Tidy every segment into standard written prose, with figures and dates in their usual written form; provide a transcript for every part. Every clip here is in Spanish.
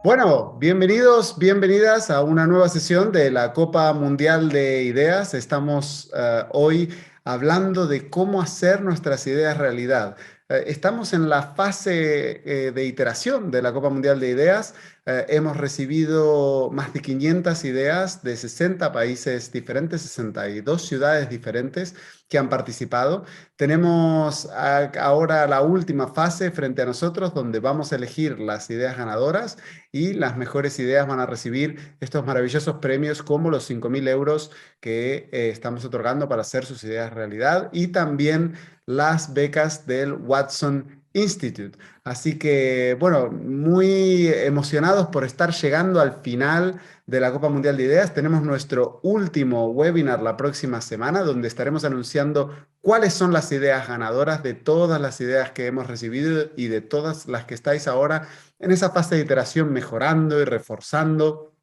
Bueno, bienvenidos, bienvenidas a una nueva sesión de la Copa Mundial de Ideas. Estamos hoy hablando de cómo hacer nuestras ideas realidad. Estamos en la fase de iteración de la Copa Mundial de Ideas. Hemos recibido más de 500 ideas de 60 países diferentes, 62 ciudades diferentes que han participado. Tenemos ahora la última fase frente a nosotros donde vamos a elegir las ideas ganadoras y las mejores ideas van a recibir estos maravillosos premios como los 5.000 euros que estamos otorgando para hacer sus ideas realidad y también las becas del Watson Institute. Así que, bueno, muy emocionados por estar llegando al final de la Copa Mundial de Ideas. Tenemos nuestro último webinar la próxima semana, donde estaremos anunciando cuáles son las ideas ganadoras de todas las ideas que hemos recibido y de todas las que estáis ahora en esa fase de iteración mejorando y reforzando.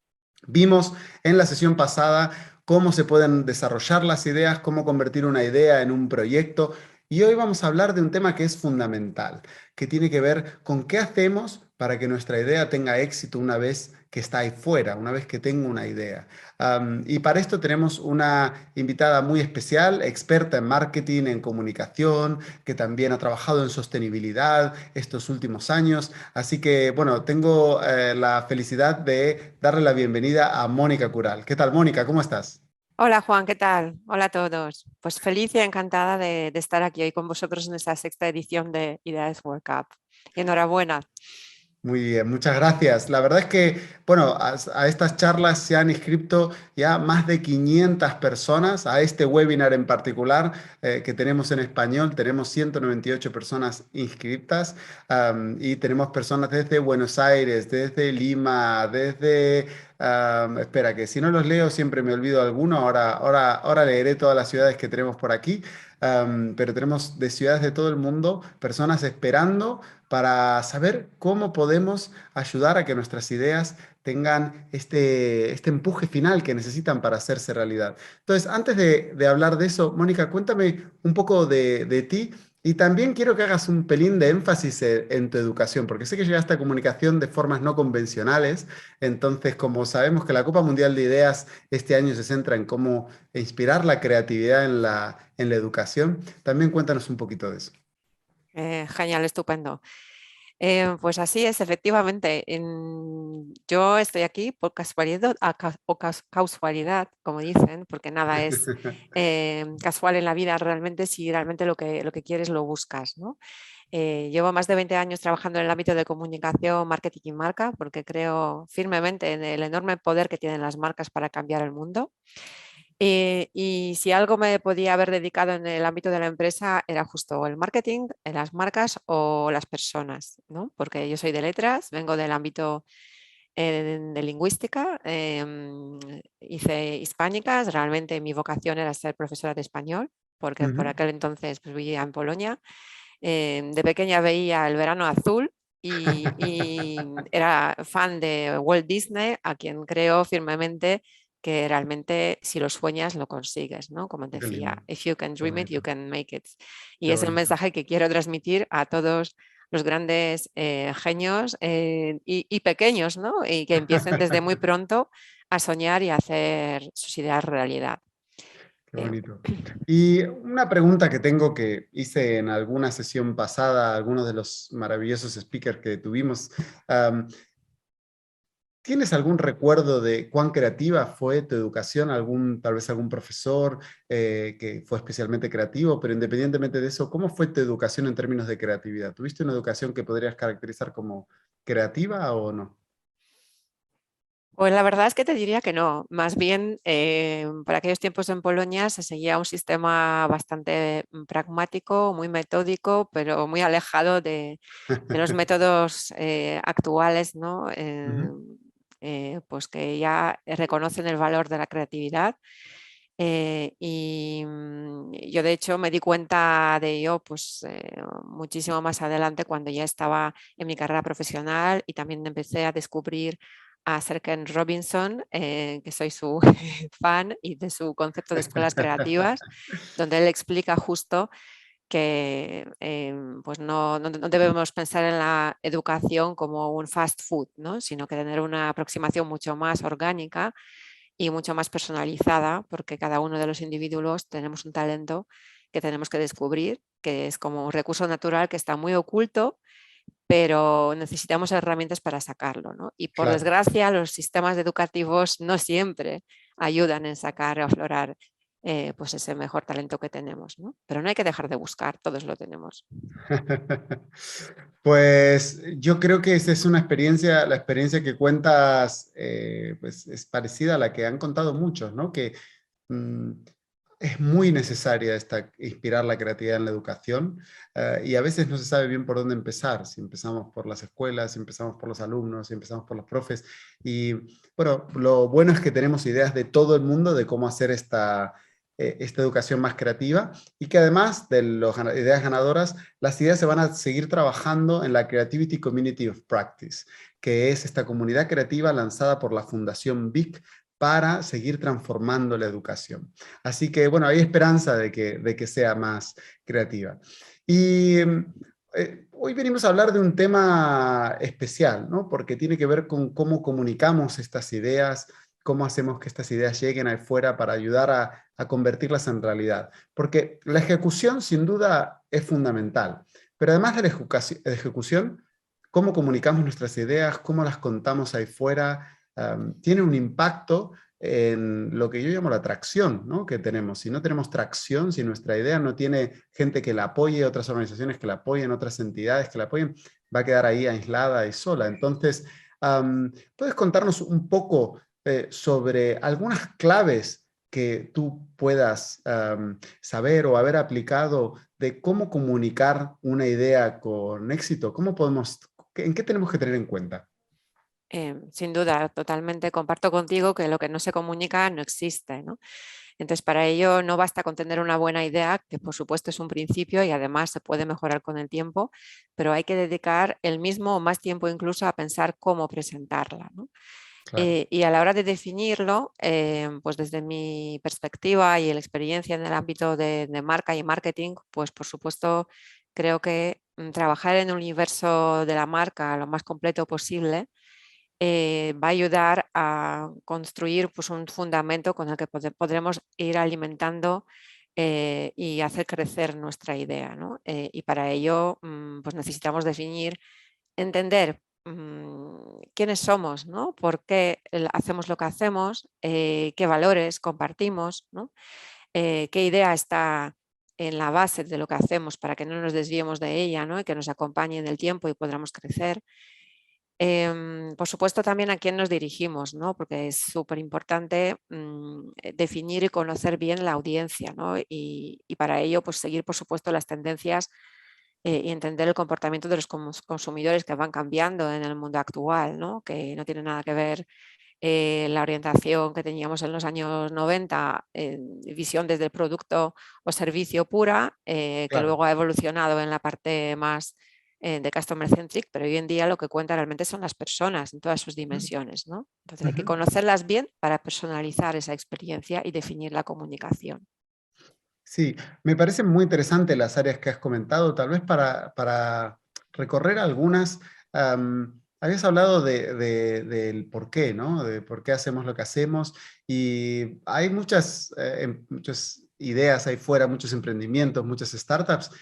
Vimos en la sesión pasada cómo se pueden desarrollar las ideas, cómo convertir una idea en un proyecto. Y hoy vamos a hablar de un tema que es fundamental, que tiene que ver con qué hacemos para que nuestra idea tenga éxito una vez que está ahí fuera, una vez que tengo una idea. Y para esto tenemos una invitada muy especial, experta en marketing, en comunicación, que también ha trabajado en sostenibilidad estos últimos años. Así que, bueno, tengo la felicidad de darle la bienvenida a Mónica Cural. ¿Qué tal, Mónica? ¿Cómo estás? Hola Juan, ¿qué tal? Hola a todos. Pues feliz y encantada de estar aquí hoy con vosotros en esta sexta edición de Ideas World Cup. Y enhorabuena. Muy bien, muchas gracias. La verdad es que, bueno, a estas charlas se han inscrito ya más de 500 personas, a este webinar en particular que tenemos en español, tenemos 198 personas inscritas y tenemos personas desde Buenos Aires, desde Lima, desde... espera, que si no los leo siempre me olvido alguno, ahora leeré todas las ciudades que tenemos por aquí, pero tenemos de ciudades de todo el mundo personas esperando para saber cómo podemos ayudar a que nuestras ideas tengan este empuje final que necesitan para hacerse realidad. Entonces, antes de hablar de eso, Mónica, cuéntame un poco de ti y también quiero que hagas un pelín de énfasis en tu educación, porque sé que llegaste a comunicación de formas no convencionales. Entonces, como sabemos que la Copa Mundial de Ideas este año se centra en cómo inspirar la creatividad en la educación, también cuéntanos un poquito de eso. Genial, estupendo. Pues así es, efectivamente. Yo estoy aquí por casualidad, casualidad, como dicen, porque nada es casual en la vida realmente si realmente lo que quieres lo buscas, ¿no? Llevo más de 20 años trabajando en el ámbito de comunicación, marketing y marca, porque creo firmemente en el enorme poder que tienen las marcas para cambiar el mundo. Y si algo me podía haber dedicado en el ámbito de la empresa era justo el marketing, las marcas o las personas, ¿no? Porque yo soy de letras, vengo del ámbito de lingüística, hice hispánicas, realmente mi vocación era ser profesora de español, porque por Ujú. aquel entonces pues, vivía en Polonia. De pequeña veía El verano azul y era fan de Walt Disney, a quien creo firmemente que realmente si lo sueñas lo consigues, ¿no? Como Qué lindo, decía, if you can qué dream it, you bonito, can make it. Y qué es el bonito. mensaje que quiero transmitir a todos los grandes genios y pequeños, ¿no? Y que empiecen desde muy pronto a soñar y a hacer sus ideas realidad. Qué Eh, bonito. Y una pregunta que tengo que hice en alguna sesión pasada, algunos de los maravillosos speakers que tuvimos. am, ¿Tienes algún recuerdo de cuán creativa fue tu educación? Tal vez algún profesor que fue especialmente creativo, pero independientemente de eso, ¿cómo fue tu educación en términos de creatividad? ¿Tuviste una educación que podrías caracterizar como creativa o no? Pues la verdad es que te diría que no. Más bien, por aquellos tiempos en Polonia se seguía un sistema bastante pragmático, muy metódico, pero muy alejado de los métodos actuales, ¿no? Ujú, Pues que ya reconocen el valor de la creatividad. Yo de hecho me di cuenta de ello pues, muchísimo más adelante cuando ya estaba en mi carrera profesional y también empecé a descubrir a Sir Ken Robinson, que soy su fan y de su concepto de escuelas creativas, donde él explica justo que pues no debemos pensar en la educación como un fast food, ¿no? Sino que tener una aproximación mucho más orgánica y mucho más personalizada, porque cada uno de los individuos tenemos un talento que tenemos que descubrir, que es como un recurso natural que está muy oculto, pero necesitamos herramientas para sacarlo, ¿no? Y por Claro. desgracia, los sistemas educativos no siempre ayudan en sacar o aflorar pues ese mejor talento que tenemos, ¿no? Pero no hay que dejar de buscar, todos lo tenemos. Pues yo creo que esa es una experiencia, la experiencia que cuentas, pues es parecida a la que han contado muchos, ¿no? Que mm, es muy necesaria inspirar la creatividad en la educación, y a veces no se sabe bien por dónde empezar, si empezamos por las escuelas, si empezamos por los alumnos, si empezamos por los profes. Y bueno, lo bueno es que tenemos ideas de todo el mundo de cómo hacer esta educación más creativa, y que además de las ideas ganadoras, las ideas se van a seguir trabajando en la Creativity Community of Practice, que es esta comunidad creativa lanzada por la Fundación BIC para seguir transformando la educación. Así que, bueno, hay esperanza de que sea más creativa. Y hoy venimos a hablar de un tema especial, ¿no? Porque tiene que ver con cómo comunicamos estas ideas, cómo hacemos que estas ideas lleguen afuera para ayudar a convertirlas en realidad. Porque la ejecución, sin duda, es fundamental. Pero además de la ejecución, cómo comunicamos nuestras ideas, cómo las contamos ahí fuera, tiene un impacto en lo que yo llamo la tracción, ¿no? Que tenemos. Si no tenemos tracción, si nuestra idea no tiene gente que la apoye, otras organizaciones que la apoyen, otras entidades que la apoyen, va a quedar ahí aislada y sola. Entonces, ¿puedes contarnos un poco sobre algunas claves que tú puedas saber o haber aplicado de cómo comunicar una idea con éxito? ¿En qué tenemos que tener en cuenta? Sin duda, totalmente comparto contigo que lo que no se comunica no existe, ¿no? Entonces, para ello no basta con tener una buena idea, que por supuesto es un principio y además se puede mejorar con el tiempo, pero hay que dedicar el mismo o más tiempo incluso a pensar cómo presentarla, ¿no? Claro. Y a la hora de definirlo, pues desde mi perspectiva y la experiencia en el ámbito de marca y marketing, pues por supuesto creo que trabajar en el universo de la marca lo más completo posible va a ayudar a construir pues, un fundamento con el que podremos ir alimentando y hacer crecer nuestra idea, ¿no? Y para ello pues necesitamos definir, entender quiénes somos, ¿no? Por qué hacemos lo que hacemos, qué valores compartimos, ¿no? Qué idea está en la base de lo que hacemos para que no nos desviemos de ella, ¿no? Y que nos acompañe en el tiempo y podamos crecer. Por supuesto, también a quién nos dirigimos, ¿no? Porque es súper importante definir y conocer bien la audiencia, ¿no? Y para ello, pues seguir, por supuesto, las tendencias y entender el comportamiento de los consumidores que van cambiando en el mundo actual, ¿no? Que no tiene nada que ver la orientación que teníamos en los años 90, visión desde el producto o servicio pura, que Claro. luego ha evolucionado en la parte más de customer centric, pero hoy en día lo que cuenta realmente son las personas en todas sus dimensiones, ¿no? Entonces hay que Ujú. conocerlas bien para personalizar esa experiencia y definir la comunicación. Sí, me parecen muy interesantes las áreas que has comentado, tal vez para recorrer algunas. Habías hablado del por qué, ¿no? De por qué hacemos lo que hacemos, y hay muchas ideas ahí fuera, muchos emprendimientos, muchas startups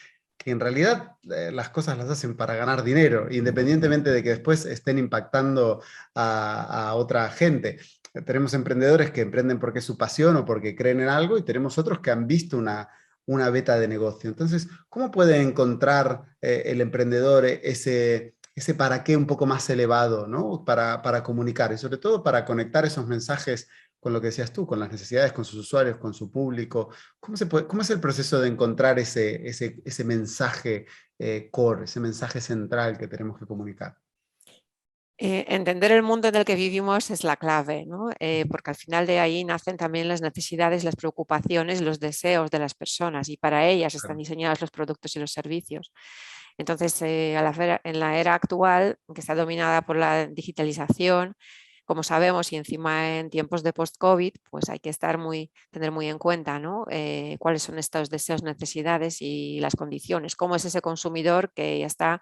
que en realidad las cosas las hacen para ganar dinero, independientemente de que después estén impactando a otra gente. Tenemos emprendedores que emprenden porque es su pasión o porque creen en algo, y tenemos otros que han visto una beta de negocio. Entonces, ¿cómo puede encontrar el emprendedor ese para qué un poco más elevado, ¿no? Para comunicar y sobre todo para conectar esos mensajes con lo que decías tú, con las necesidades, con sus usuarios, con su público? ¿Cómo es el proceso de encontrar ese mensaje core, ese mensaje central que tenemos que comunicar? Entender el mundo en el que vivimos es la clave, ¿no? Porque al final de ahí nacen también las necesidades, las preocupaciones, los deseos de las personas y para ellas están Claro. diseñados los productos y los servicios. Entonces, en la era actual, que está dominada por la digitalización, como sabemos, y encima en tiempos de post-COVID, pues hay que tener muy en cuenta, ¿no? Cuáles son estos deseos, necesidades y las condiciones, cómo es ese consumidor que ya está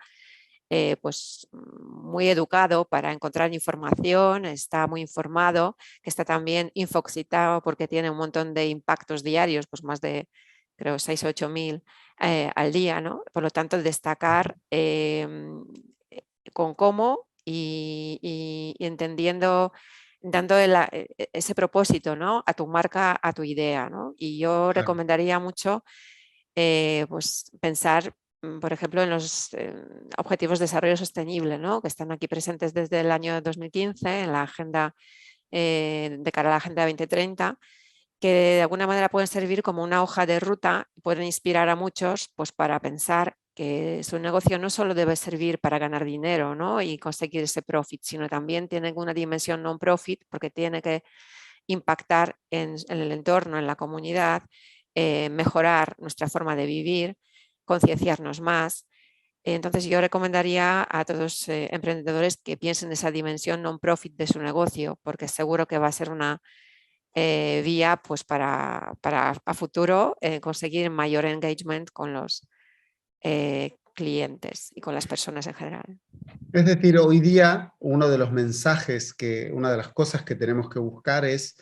pues muy educado para encontrar información, está muy informado, que está también infoxitado porque tiene un montón de impactos diarios, pues más de, creo, 6 o 8 mil al día, ¿no? Por lo tanto, destacar con cómo y entendiendo, dando ese propósito, ¿no? A tu marca, a tu idea, ¿no? Y yo Claro. recomendaría mucho pues pensar, por ejemplo, en los Objetivos de Desarrollo Sostenible, ¿no? Que están aquí presentes desde el año 2015 en la agenda, de cara a la Agenda 2030, que de alguna manera pueden servir como una hoja de ruta, pueden inspirar a muchos pues, para pensar que su negocio no solo debe servir para ganar dinero, ¿no? Y conseguir ese profit, sino también tiene una dimensión non-profit porque tiene que impactar en el entorno, en la comunidad, mejorar nuestra forma de vivir, concienciarnos más. Entonces yo recomendaría a todos emprendedores que piensen en esa dimensión non-profit de su negocio, porque seguro que va a ser una vía pues, para a futuro conseguir mayor engagement con los clientes y con las personas en general. Es decir, hoy día uno de los mensajes una de las cosas que tenemos que buscar es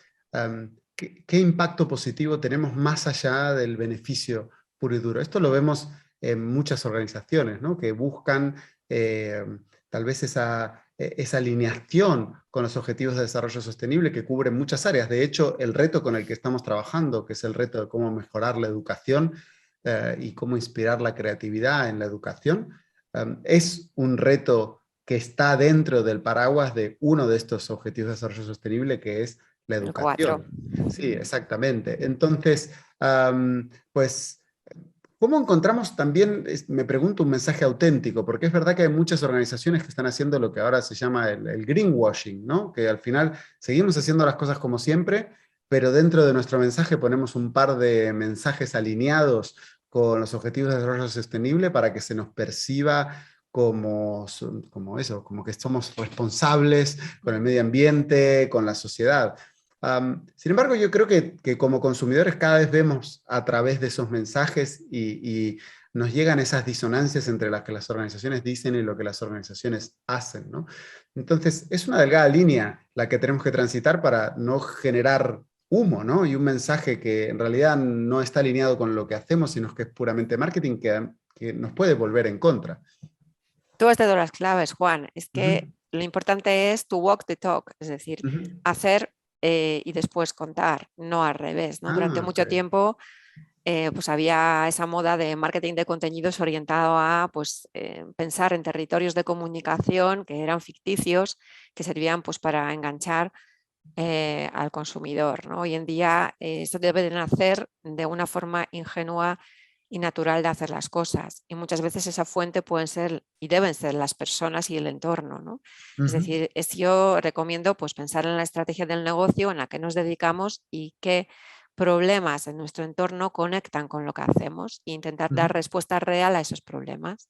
qué impacto positivo tenemos más allá del beneficio puro y duro. Esto lo vemos en muchas organizaciones, ¿no? Que buscan eh, tal vez esa alineación con los objetivos de desarrollo sostenible que cubren muchas áreas. De hecho, el reto con el que estamos trabajando, que es el reto de cómo mejorar la educación y cómo inspirar la creatividad en la educación, es un reto que está dentro del paraguas de uno de estos objetivos de desarrollo sostenible, que es la El 4. educación. Sí, exactamente. Entonces, pues, ¿cómo encontramos también, me pregunto, un mensaje auténtico? Porque es verdad que hay muchas organizaciones que están haciendo lo que ahora se llama el greenwashing, ¿no? Que al final seguimos haciendo las cosas como siempre, pero dentro de nuestro mensaje ponemos un par de mensajes alineados con los objetivos de desarrollo sostenible para que se nos perciba como eso, como que somos responsables con el medio ambiente, con la sociedad. Sin embargo, yo creo que como consumidores cada vez vemos a través de esos mensajes y nos llegan esas disonancias entre las que las organizaciones dicen y lo que las organizaciones hacen, ¿no? Entonces, es una delgada línea la que tenemos que transitar para no generar humo, ¿no? Y un mensaje que en realidad no está alineado con lo que hacemos, sino que es puramente marketing que nos puede volver en contra. Tú has dado las claves, Juan. Es Uh -huh, que lo importante es to walk the talk, es decir, uh -huh. hacer y después contar, no al revés, ¿no? Durante Ah, mucho ok. tiempo pues había esa moda de marketing de contenidos orientado a pues, pensar en territorios de comunicación que eran ficticios, que servían pues, para enganchar al consumidor, ¿no? Hoy en día esto debe de nacer de una forma ingenua y natural de hacer las cosas. Y muchas veces esa fuente pueden ser y deben ser las personas y el entorno, ¿no? Uh Es -huh, decir, yo recomiendo pues, pensar en la estrategia del negocio en la que nos dedicamos y qué problemas en nuestro entorno conectan con lo que hacemos e intentar uh -huh, dar respuesta real a esos problemas,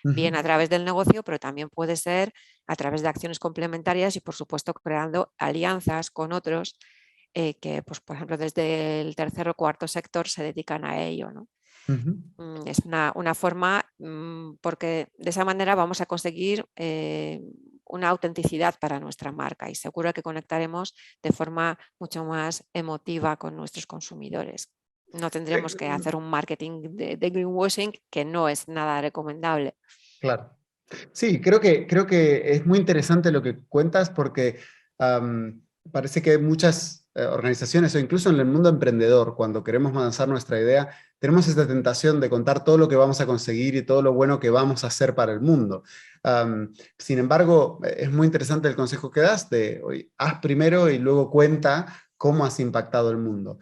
uh bien a -huh. través del negocio, pero también puede ser a través de acciones complementarias y, por supuesto, creando alianzas con otros que, pues, por ejemplo, desde el tercer o cuarto sector se dedican a ello, ¿no? Uh -huh. Es una forma, porque de esa manera vamos a conseguir una autenticidad para nuestra marca y seguro que conectaremos de forma mucho más emotiva con nuestros consumidores. No tendremos que hacer un marketing de greenwashing que no es nada recomendable. Claro. Sí, creo que es muy interesante lo que cuentas porque parece que muchas organizaciones o incluso en el mundo emprendedor, cuando queremos lanzar nuestra idea, tenemos esta tentación de contar todo lo que vamos a conseguir y todo lo bueno que vamos a hacer para el mundo. Sin embargo, es muy interesante el consejo que das de oye, haz primero y luego cuenta cómo has impactado el mundo.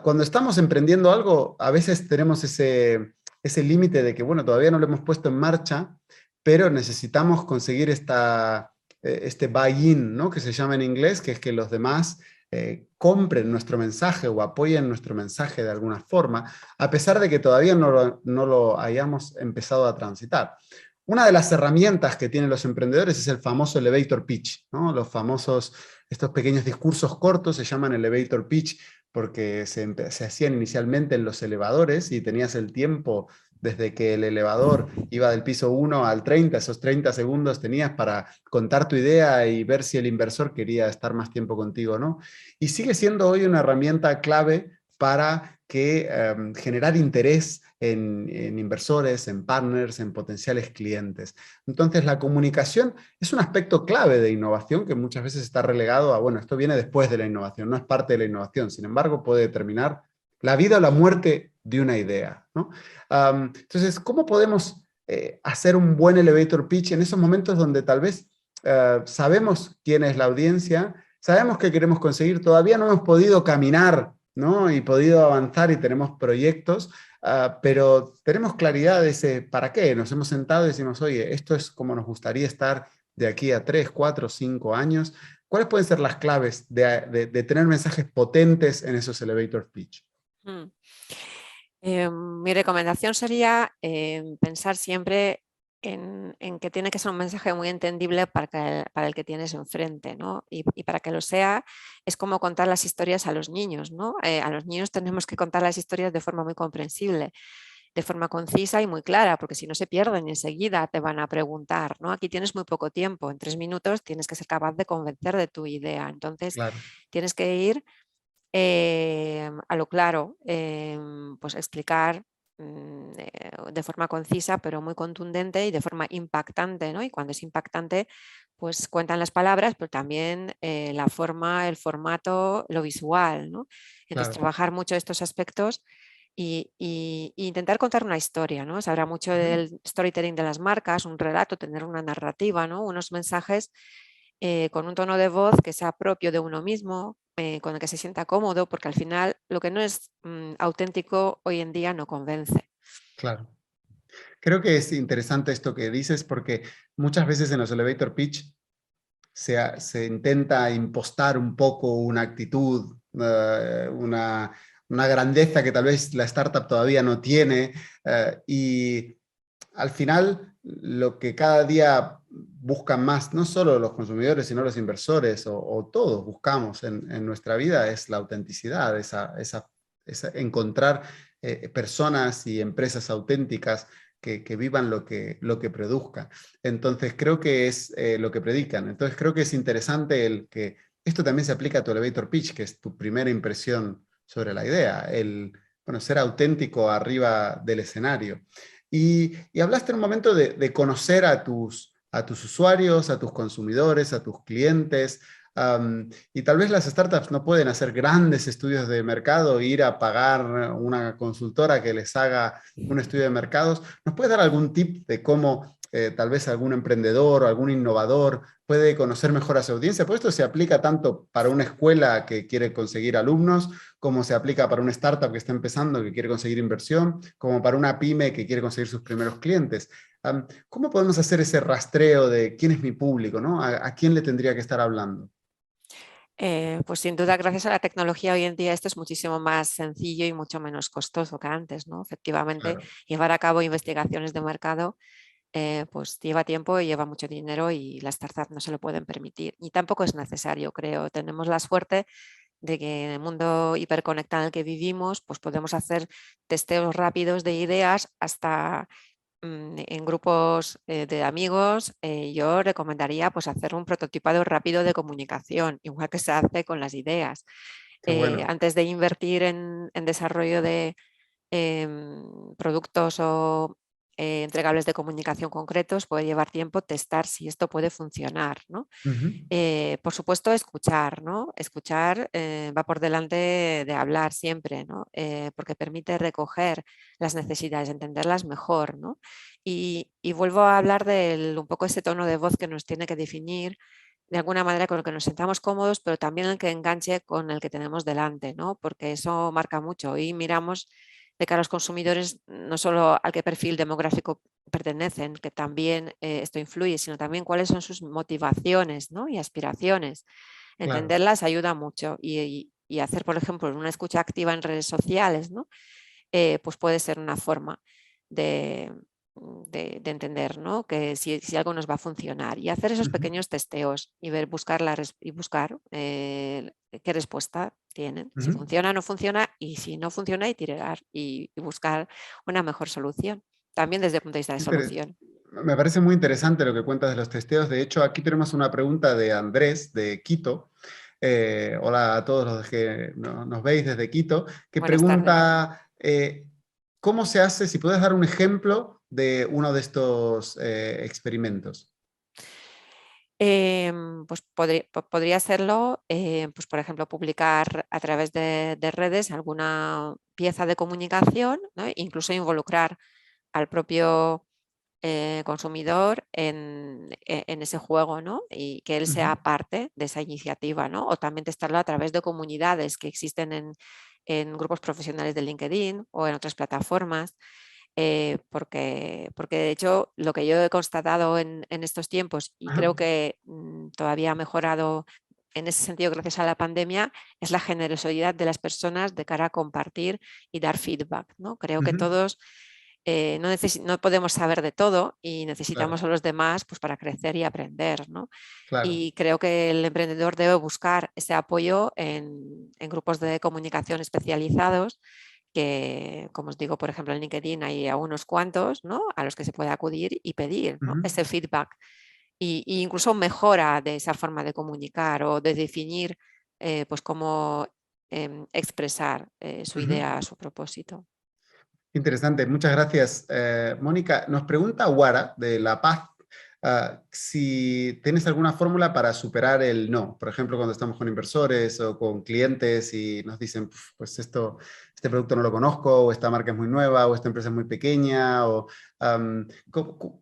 Cuando estamos emprendiendo algo, a veces tenemos ese límite de que, bueno, todavía no lo hemos puesto en marcha, pero necesitamos conseguir este buy-in, ¿no? Que se llama en inglés, que es que los demás compren nuestro mensaje o apoyen nuestro mensaje de alguna forma, a pesar de que todavía no lo hayamos empezado a transitar. una de las herramientas que tienen los emprendedores es el famoso elevator pitch, ¿no? Los famosos, estos pequeños discursos cortos se llaman elevator pitch porque se hacían inicialmente en los elevadores y tenías el tiempo desde que el elevador iba del piso 1 al 30, esos 30 segundos tenías para contar tu idea y ver si el inversor quería estar más tiempo contigo o no. Y sigue siendo hoy una herramienta clave para generar interés en inversores, en partners, en potenciales clientes. Entonces, la comunicación es un aspecto clave de innovación que muchas veces está relegado a, bueno, esto viene después de la innovación, no es parte de la innovación, sin embargo, puede determinar la vida o la muerte de una idea, ¿no? Entonces, ¿cómo podemos hacer un buen elevator pitch en esos momentos donde tal vez sabemos quién es la audiencia, sabemos qué queremos conseguir, todavía no hemos podido caminar, ¿no? Y podido avanzar y tenemos proyectos, pero tenemos claridad de ese para qué. Nos hemos sentado y decimos, oye, esto es como nos gustaría estar de aquí a 3, 4, 5 años. ¿Cuáles pueden ser las claves de tener mensajes potentes en esos elevator pitch? Mm. Mi recomendación sería pensar siempre en que tiene que ser un mensaje muy entendible para el que tienes enfrente, ¿no? Y para que lo sea, es como contar las historias a los niños, ¿no? A los niños tenemos que contar las historias de forma muy comprensible, de forma concisa y muy clara, porque si no se pierden y enseguida te van a preguntar, ¿no? Aquí tienes muy poco tiempo, en 3 minutos tienes que ser capaz de convencer de tu idea. Entonces, Claro. tienes que ir a lo claro, pues explicar de forma concisa, pero muy contundente y de forma impactante, ¿no? Y cuando es impactante, pues cuentan las palabras, pero también la forma, el formato, lo visual, ¿no? Entonces, Claro. trabajar mucho estos aspectos y intentar contar una historia, ¿no? Se habla mucho Ujú. del storytelling de las marcas, un relato, tener una narrativa, ¿no? Unos mensajes con un tono de voz que sea propio de uno mismo, con el que se sienta cómodo, porque al final lo que no es auténtico hoy en día no convence. Claro. Creo que es interesante esto que dices porque muchas veces en los elevator pitch se intenta impostar un poco una actitud, una grandeza que tal vez la startup todavía no tiene, y al final lo que cada día buscan más, no solo los consumidores, sino los inversores o todos buscamos en nuestra vida es la autenticidad, encontrar personas y empresas auténticas que vivan lo que produzcan. Entonces creo que es lo que predican. Entonces creo que es interesante el que esto también se aplica a tu elevator pitch, que es tu primera impresión sobre la idea, el bueno, ser auténtico arriba del escenario. Y hablaste en un momento de conocer a tus usuarios, a tus consumidores, a tus clientes. Y tal vez las startups no pueden hacer grandes estudios de mercado e ir a pagar una consultora que les haga un estudio de mercados. ¿Nos puedes dar algún tip de cómo tal vez algún emprendedor o algún innovador puede conocer mejor a su audiencia? Pues esto se aplica tanto para una escuela que quiere conseguir alumnos, como se aplica para una startup que está empezando, que quiere conseguir inversión, como para una pyme que quiere conseguir sus primeros clientes. ¿Cómo podemos hacer ese rastreo de quién es mi público, ¿no? A quién le tendría que estar hablando? Pues sin duda, gracias a la tecnología hoy en día esto es muchísimo más sencillo y mucho menos costoso que antes, ¿no? Efectivamente, Claro, llevar a cabo investigaciones de mercado pues lleva tiempo y lleva mucho dinero y las startups no se lo pueden permitir. Y tampoco es necesario, creo. Tenemos la suerte de que en el mundo hiperconectado en el que vivimos, pues podemos hacer testeos rápidos de ideas hasta en grupos de amigos. Yo recomendaría pues hacer un prototipado rápido de comunicación, igual que se hace con las ideas. qué bueno. Antes de invertir en desarrollo de productos o entregables de comunicación concretos, puede llevar tiempo testar si esto puede funcionar, ¿no? Ujú. Por supuesto, escuchar, ¿no? Escuchar va por delante de hablar siempre, ¿no? Porque permite recoger las necesidades, entenderlas mejor, ¿no? Y vuelvo a hablar de un poco ese tono de voz que nos tiene que definir de alguna manera con el que nos sentamos cómodos, pero también el que enganche con el que tenemos delante, ¿no? Porque eso marca mucho y miramos de cara a los consumidores no solo al qué perfil demográfico pertenecen, que también esto influye, sino también cuáles son sus motivaciones, ¿no? Y aspiraciones. Claro, Entenderlas ayuda mucho y hacer, por ejemplo, una escucha activa en redes sociales, ¿no? Pues puede ser una forma de, de entender, ¿no? Que si algo nos va a funcionar y hacer esos Ujú, pequeños testeos y buscar qué respuesta tienen, si ujú. funciona o no funciona, y si no funciona, iterar y buscar una mejor solución, también desde el punto de vista de Intere- solución. Me parece muy interesante lo que cuentas de los testeos. De hecho, aquí tenemos una pregunta de Andrés, de Quito. Hola a todos los que nos veis desde Quito, que Buenas tardes. pregunta, ¿cómo se hace, si puedes dar un ejemplo de uno de estos experimentos? Pues podría serlo, pues por ejemplo, publicar a través de redes alguna pieza de comunicación, ¿no? Incluso involucrar al propio consumidor en ese juego, ¿no? Y que él Ujú. sea parte de esa iniciativa, ¿no? O también testarlo a través de comunidades que existen en grupos profesionales de LinkedIn o en otras plataformas. Porque de hecho lo que yo he constatado en estos tiempos, y Ajá. creo que todavía ha mejorado en ese sentido gracias a la pandemia, es la generosidad de las personas de cara a compartir y dar feedback, ¿no? Creo que Ujú. todos no podemos saber de todo y Claro, necesitamos a los demás, pues, para crecer y aprender, ¿no? claro. Y creo que el emprendedor debe buscar ese apoyo en grupos de comunicación especializados que, como os digo, por ejemplo, en LinkedIn hay a unos cuantos, ¿no? A los que se puede acudir y pedir, ¿no? Ujú, Ese feedback y incluso mejora de esa forma de comunicar o de definir, pues cómo expresar su ujú. idea, su propósito. Interesante, muchas gracias. Mónica, nos pregunta Guara de La Paz, si tienes alguna fórmula para superar el no. Por ejemplo, cuando estamos con inversores o con clientes y nos dicen, "Puf, pues este producto no lo conozco, o esta marca es muy nueva, o esta empresa es muy pequeña, o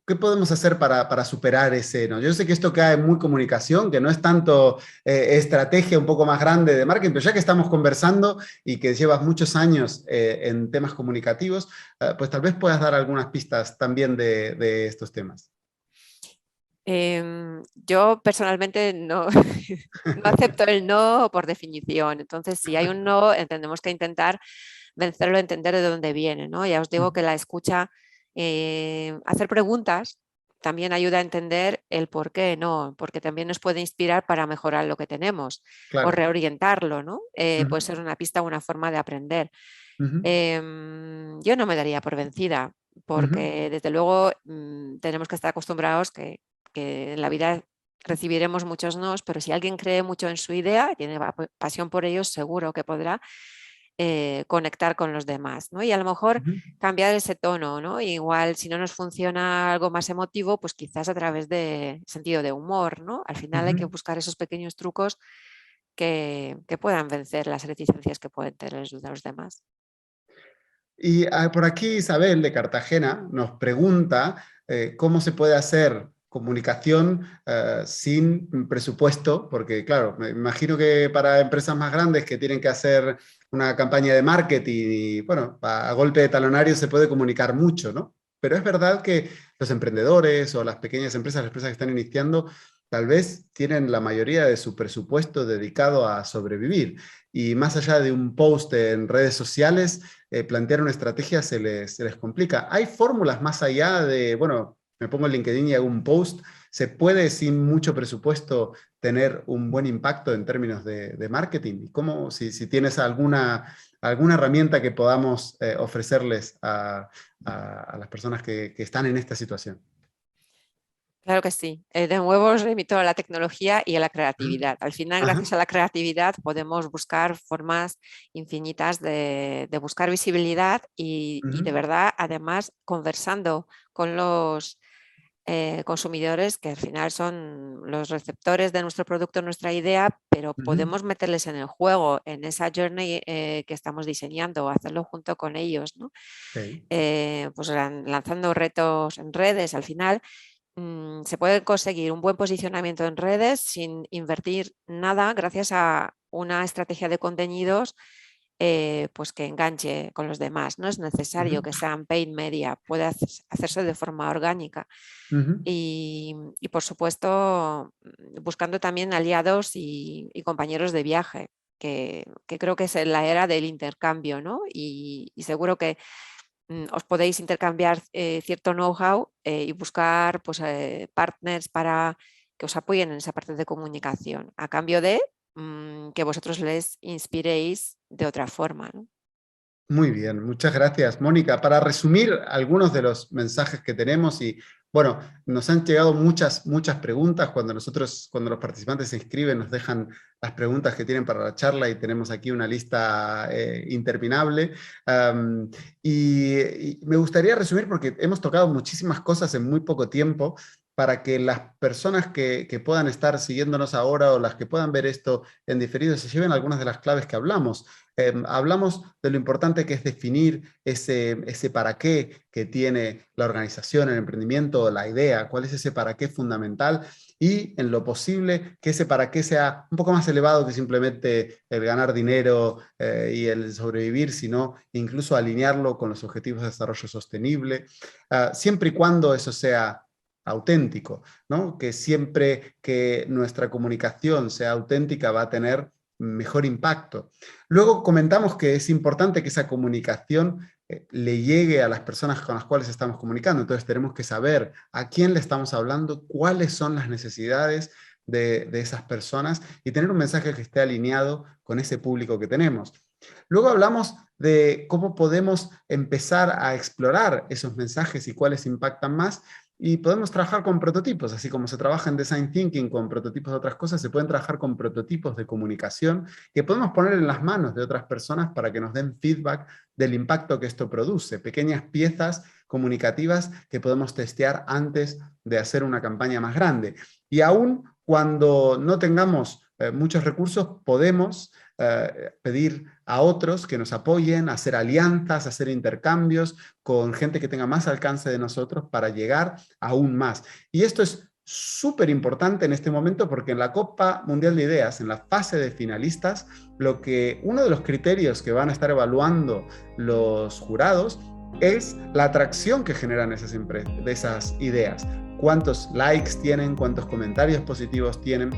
¿qué podemos hacer para superar ese no? Yo sé que esto cae muy comunicación, que no es tanto estrategia un poco más grande de marketing, pero ya que estamos conversando y que llevas muchos años en temas comunicativos, pues tal vez puedas dar algunas pistas también de estos temas. Yo personalmente no, no acepto el no por definición. Entonces, si hay un no, tenemos que intentar vencerlo, entender de dónde viene, ¿no? Ya os digo que la escucha, hacer preguntas también ayuda a entender el por qué no, porque también nos puede inspirar para mejorar lo que tenemos o Claro. reorientarlo, ¿no? Puede Ujú, ser una pista o una forma de aprender. ujú, Yo no me daría por vencida, ujú, porque desde luego tenemos que estar acostumbrados que en la vida recibiremos muchos nos, pero si alguien cree mucho en su idea, tiene pasión por ellos, seguro que podrá conectar con los demás, ¿no? Y a lo mejor ujú, cambiar ese tono, ¿no? Igual si no nos funciona algo más emotivo, pues quizás a través de sentido de humor, ¿no? Al final hay que ujú. buscar esos pequeños trucos que puedan vencer las reticencias que pueden tener los demás. Y por aquí Isabel de Cartagena nos pregunta cómo se puede hacer comunicación sin presupuesto, porque claro, me imagino que para empresas más grandes que tienen que hacer una campaña de marketing y bueno, a golpe de talonario se puede comunicar mucho, ¿no? Pero es verdad que los emprendedores o las pequeñas empresas, las empresas que están iniciando, tal vez tienen la mayoría de su presupuesto dedicado a sobrevivir. Y más allá de un post en redes sociales, plantear una estrategia se les complica. ¿Hay fórmulas más allá de, bueno, me pongo en LinkedIn y hago un post? ¿Se puede sin mucho presupuesto tener un buen impacto en términos de marketing? ¿Y cómo, si tienes alguna herramienta que podamos ofrecerles a las personas que están en esta situación? Claro que sí. De nuevo os remito a la tecnología y a la Ajá, creatividad. Al final, ajá, gracias a la creatividad, podemos buscar formas infinitas de buscar visibilidad y de ujú, verdad, además, conversando con los consumidores, que al final son los receptores de nuestro producto, nuestra idea, pero ujú, podemos meterles en el juego, en esa journey que estamos diseñando, hacerlo junto con ellos, ¿no? ok, Pues lanzando retos en redes. Al final se puede conseguir un buen posicionamiento en redes sin invertir nada gracias a una estrategia de contenidos pues que enganche con los demás. No es necesario ujú, que sean paid media, puede hacerse de forma orgánica. ujú, Y, por supuesto, buscando también aliados y compañeros de viaje, que creo que es la era del intercambio, ¿no? Y seguro que os podéis intercambiar cierto know-how y buscar pues, partners para que os apoyen en esa parte de comunicación, a cambio de que vosotros les inspiréis de otra forma, ¿no? Muy bien, muchas gracias, Mónica. Para resumir algunos de los mensajes que tenemos y, bueno, nos han llegado muchas preguntas cuando los participantes se inscriben, nos dejan las preguntas que tienen para la charla y tenemos aquí una lista interminable. Y me gustaría resumir porque hemos tocado muchísimas cosas en muy poco tiempo para que las personas que puedan estar siguiéndonos ahora o las que puedan ver esto en diferido se lleven algunas de las claves que hablamos. Hablamos de lo importante que es definir ese para qué que tiene la organización, el emprendimiento, la idea, cuál es ese para qué fundamental y en lo posible que ese para qué sea un poco más elevado que simplemente el ganar dinero y el sobrevivir, sino incluso alinearlo con los objetivos de desarrollo sostenible, siempre y cuando eso sea auténtico, ¿no? Que siempre que nuestra comunicación sea auténtica va a tener mejor impacto. Luego comentamos que es importante que esa comunicación le llegue a las personas con las cuales estamos comunicando. Entonces tenemos que saber a quién le estamos hablando, cuáles son las necesidades de esas personas y tener un mensaje que esté alineado con ese público que tenemos. Luego hablamos de cómo podemos empezar a explorar esos mensajes y cuáles impactan más. Y podemos trabajar con prototipos, así como se trabaja en Design Thinking con prototipos de otras cosas, se pueden trabajar con prototipos de comunicación que podemos poner en las manos de otras personas para que nos den feedback del impacto que esto produce. Pequeñas piezas comunicativas que podemos testear antes de hacer una campaña más grande. Y aún cuando no tengamos muchos recursos, podemos pedir a otros que nos apoyen, hacer alianzas, hacer intercambios con gente que tenga más alcance de nosotros para llegar aún más. Y esto es súper importante en este momento porque en la Copa Mundial de Ideas, en la fase de finalistas, uno de los criterios que van a estar evaluando los jurados es la atracción que generan de esas ideas. Cuántos likes tienen, cuántos comentarios positivos tienen.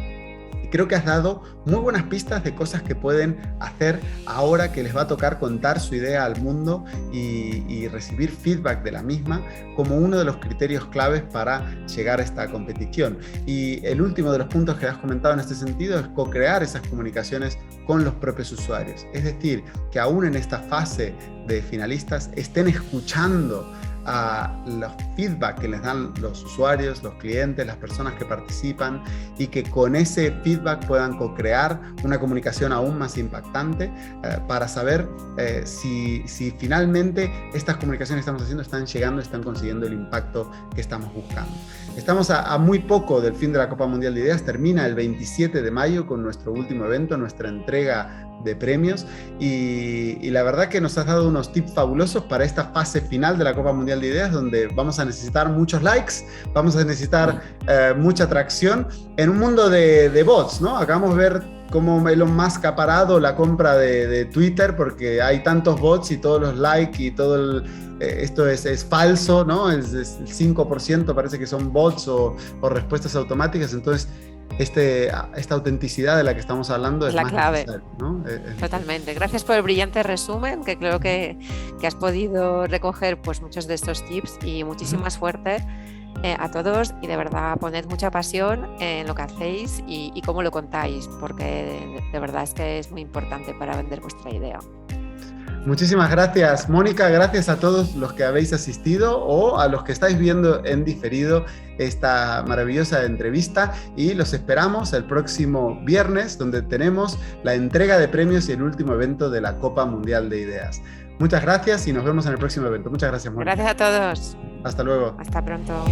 Creo que has dado muy buenas pistas de cosas que pueden hacer ahora que les va a tocar contar su idea al mundo y recibir feedback de la misma como uno de los criterios claves para llegar a esta competición. Y el último de los puntos que has comentado en este sentido es co-crear esas comunicaciones con los propios usuarios. Es decir, que aún en esta fase de finalistas estén escuchando a los feedback que les dan los usuarios, los clientes, las personas que participan y que con ese feedback puedan co-crear una comunicación aún más impactante para saber si finalmente estas comunicaciones que estamos haciendo están llegando, están consiguiendo el impacto que estamos buscando. Estamos a muy poco del fin de la Copa Mundial de Ideas, termina el 27 de mayo con nuestro último evento, nuestra entrega de premios y la verdad que nos has dado unos tips fabulosos para esta fase final de la Copa Mundial de Ideas donde vamos a necesitar muchos likes, vamos a necesitar mucha atracción en un mundo de bots, ¿no? Acabamos de ver cómo Elon Musk ha parado la compra de Twitter porque hay tantos bots y todos los likes y todo esto es falso, ¿no? El 5% parece que son bots o respuestas automáticas, entonces esta autenticidad de la que estamos hablando es la más clave, ¿no? Totalmente. Gracias por el brillante resumen, que creo que has podido recoger pues, muchos de estos tips y muchísima suerte a todos y de verdad poned mucha pasión en lo que hacéis y cómo lo contáis, porque de verdad es que es muy importante para vender vuestra idea. Muchísimas gracias, Mónica. Gracias a todos los que habéis asistido o a los que estáis viendo en diferido esta maravillosa entrevista y los esperamos el próximo viernes donde tenemos la entrega de premios y el último evento de la Copa Mundial de Ideas. Muchas gracias y nos vemos en el próximo evento. Muchas gracias, Mónica. Gracias a todos. Hasta luego. Hasta pronto.